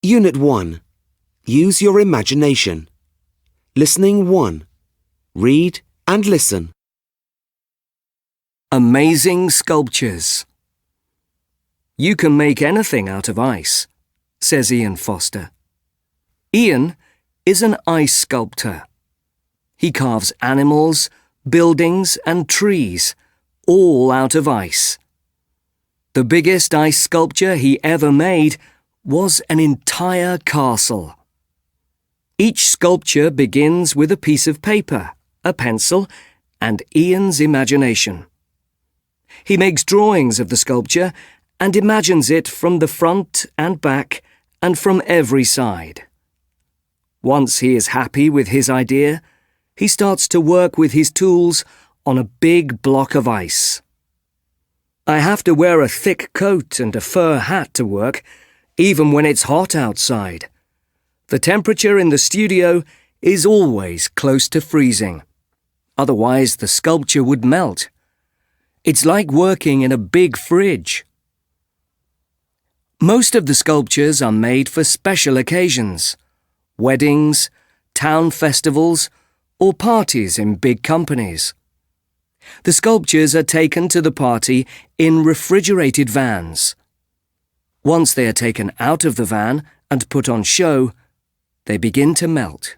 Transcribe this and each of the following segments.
Unit 1. Use your imagination. Listening 1. Read and listen. Amazing sculptures. You can make anything out of ice, says Ian Foster. Ian is an ice sculptor. He carves animals, buildings and trees, all out of ice. The biggest ice sculpture he ever made was an entire castle. Each sculpture begins with a piece of paper, a pencil, and Ian's imagination. He makes drawings of the sculpture and imagines it from the front and back and from every side. Once he is happy with his idea, he starts to work with his tools on a big block of ice. I have to wear a thick coat and a fur hat to work, even when it's hot outside. The temperature in the studio is always close to freezing. Otherwise, the sculpture would melt. It's like working in a big fridge. Most of the sculptures are made for special occasions, weddings, town festivals, or parties in big companies. The sculptures are taken to the party in refrigerated vans. Once they are taken out of the van and put on show, they begin to melt.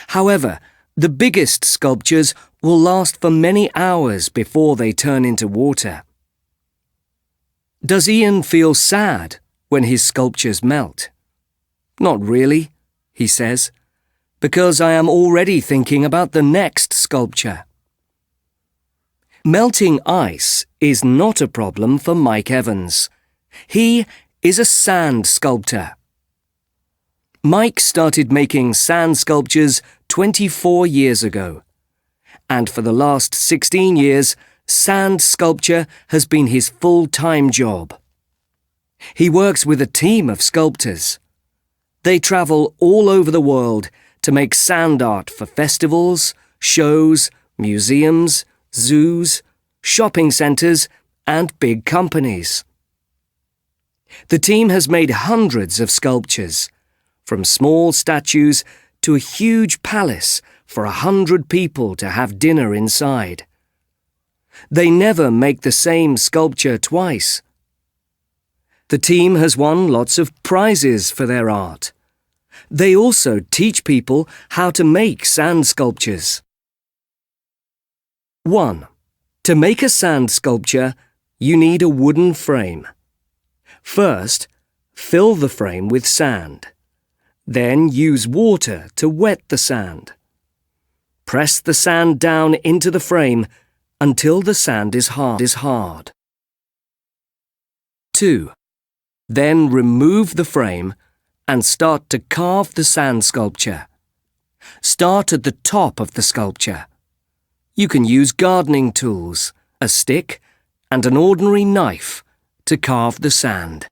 However, the biggest sculptures will last for many hours before they turn into water. Does Ian feel sad when his sculptures melt? Not really, he says, because I am already thinking about the next sculpture. Melting ice is not a problem for Mike Evans. He is a sand sculptor. Mike started making sand sculptures 24 years ago, and for the last 16 years, sand sculpture has been his full-time job. He works with a team of sculptors. They travel all over the world to make sand art for festivals, shows, museums, zoos, shopping centres, and big companies. The team has made hundreds of sculptures, from small statues to a huge palace for 100 people to have dinner inside. They never make the same sculpture twice. The team has won lots of prizes for their art. They also teach people how to make sand sculptures. 1. To make a sand sculpture, you need a wooden frame. First, fill the frame with sand. Then use water to wet the sand. Press the sand down into the frame until the sand is hard. 2. Then remove the frame and start to carve the sand sculpture. Start at the top of the sculpture. You can use gardening tools, a stick, and an ordinary knife to carve the sand.